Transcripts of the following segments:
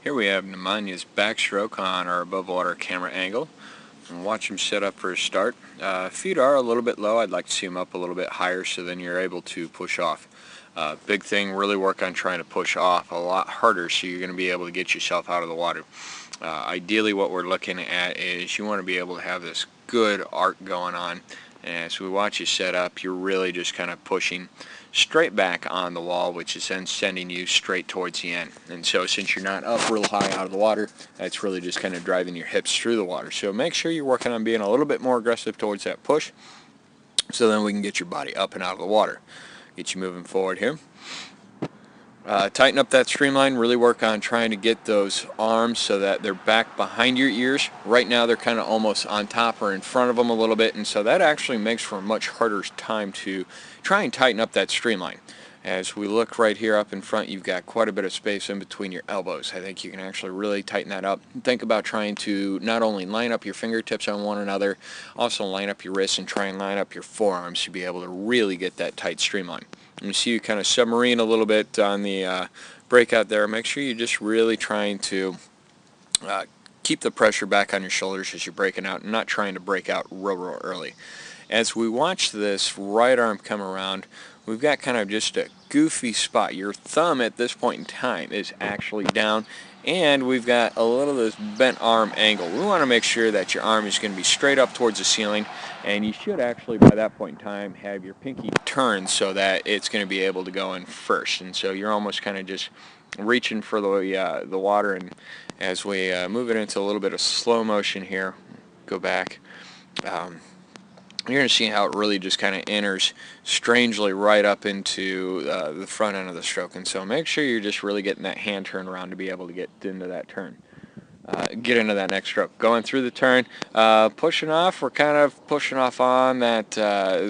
Here we have Nemanja's backstroke on our above water camera angle. And watch him set up for his start. Feet are a little bit low. I'd like to see him up a little bit higher so then you're able to push off. Big thing, really work on trying to push off a lot harder so you're going to be able to get yourself out of the water. Ideally what we're looking at is you want to be able to have this good arc going on. And as we watch you set up, you're really just kind of pushing straight back on the wall, which is then sending you straight towards the end. And so since you're not up real high out of the water, that's really just kind of driving your hips through the water. So make sure you're working on being a little bit more aggressive towards that push so then we can get your body up and out of the water. Get you moving forward here. Tighten up that streamline, really work on trying to get those arms so that they're back behind your ears. Right now they're kind of almost on top or in front of them a little bit, and so that actually makes for a much harder time to try and tighten up that streamline. As we look right here up in front, you've got quite a bit of space in between your elbows. I think you can actually really tighten that up. Think about trying to not only line up your fingertips on one another, also line up your wrists and try and line up your forearms to be able to really get that tight streamline. You see you kind of submarine a little bit on the breakout there. Make sure you're just really trying to keep the pressure back on your shoulders as you're breaking out and not trying to break out real early. As we watch this right arm come around, we've got kind of just a goofy spot. Your thumb at this point in time is actually down, and we've got a little of this bent arm angle. We want to make sure that your arm is going to be straight up towards the ceiling, and you should actually by that point in time have your pinky turned so that it's going to be able to go in first. And so you're almost kind of just reaching for the water. And as we move it into a little bit of slow motion here, go back. You're going to see how it really just kind of enters strangely right up into the front end of the stroke. And so make sure you're just really getting that hand turned around to be able to get into that turn. Get into that next stroke. Going through the turn, pushing off, we're kind of pushing off on that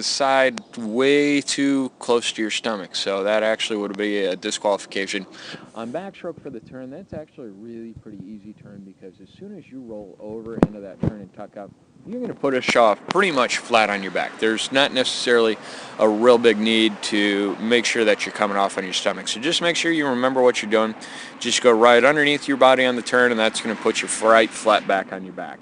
side way too close to your stomach. So that actually would be a disqualification. On backstroke for the turn, that's actually a really pretty easy turn because as soon as you roll over into that turn and tuck up, you're going to push off pretty much flat on your back. There's not necessarily a real big need to make sure that you're coming off on your stomach. So just make sure you remember what you're doing. Just go right underneath your body on the turn, and that's going to put you right flat back on your back.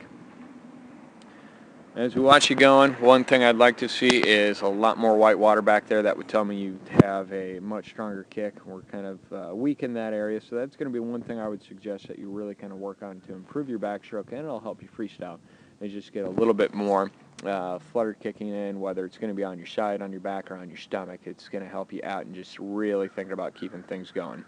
As we watch you going, one thing I'd like to see is a lot more white water back there. That would tell me you have a much stronger kick. We're kind of weak in that area, so that's going to be one thing I would suggest that you really kind of work on to improve your backstroke, and it'll help you freestyle. And just get a little bit more flutter kicking in, whether it's going to be on your side, on your back, or on your stomach. It's going to help you out and just really thinking about keeping things going.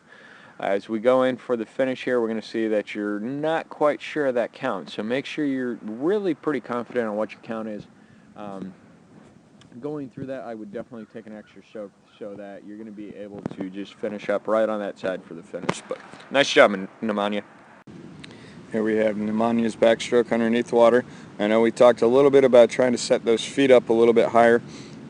As we go in for the finish here, we're going to see that you're not quite sure of that count. So make sure you're really pretty confident on what your count is. Going through that, I would definitely take an extra stroke so that you're going to be able to just finish up right on that side for the finish. But nice job, Nemanja. Here we have Nemanja's backstroke underneath the water. I know we talked a little bit about trying to set those feet up a little bit higher.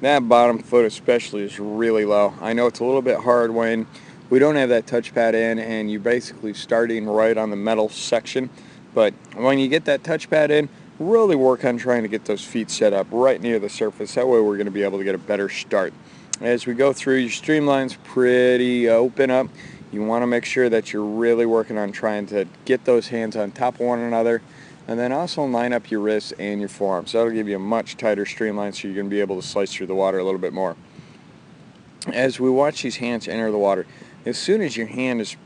That bottom foot especially is really low. I know it's a little bit hard when we don't have that touch pad in and you're basically starting right on the metal section. But when you get that touch pad in, really work on trying to get those feet set up right near the surface. That way we're going to be able to get a better start. As we go through, your streamline's pretty open up. You want to make sure that you're really working on trying to get those hands on top of one another, and then also line up your wrists and your forearms. That'll give you a much tighter streamline so you're going to be able to slice through the water a little bit more. As we watch these hands enter the water, as soon as your hand is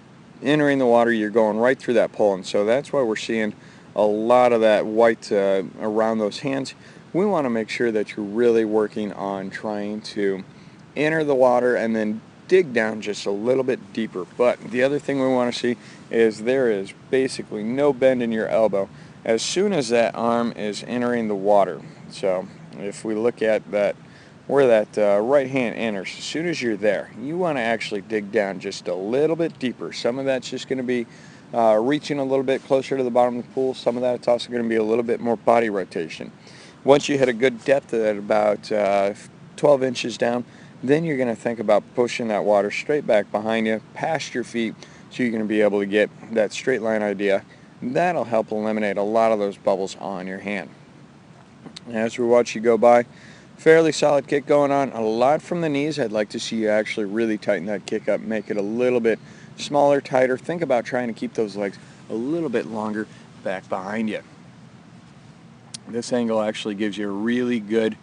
entering the water, you're going right through that pole, and so that's why we're seeing a lot of that white around those hands. We want to make sure that you're really working on trying to enter the water and then dig down just a little bit deeper. But the other thing we want to see is there is basically no bend in your elbow as soon as that arm is entering the water. So if we look at that, where that right hand enters, as soon as you're there, you want to actually dig down just a little bit deeper. Some of that's just going to be reaching a little bit closer to the bottom of the pool. Some of that it's also going to be a little bit more body rotation. Once you hit a good depth at about 12 inches down, then you're going to think about pushing that water straight back behind you, past your feet, so you're going to be able to get that straight line idea. That'll help eliminate a lot of those bubbles on your hand. As we watch you go by, fairly solid kick going on, a lot from the knees. I'd like to see you actually really tighten that kick up, make it a little bit smaller, tighter. Think about trying to keep those legs a little bit longer back behind you. This angle actually gives you a really good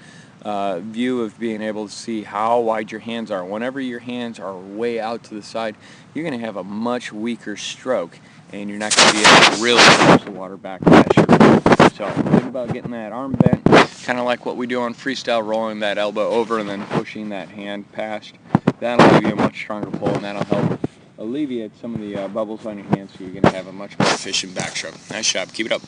view of being able to see how wide your hands are. Whenever your hands are way out to the side, you're going to have a much weaker stroke, and you're not going to be able to really push the water back past your feet. So think about getting that arm bent, kind of like what we do on freestyle, rolling that elbow over and then pushing that hand past. That'll give you a much stronger pull, and that'll help alleviate some of the bubbles on your hands, so you're going to have a much more efficient backstroke. Nice job. Keep it up.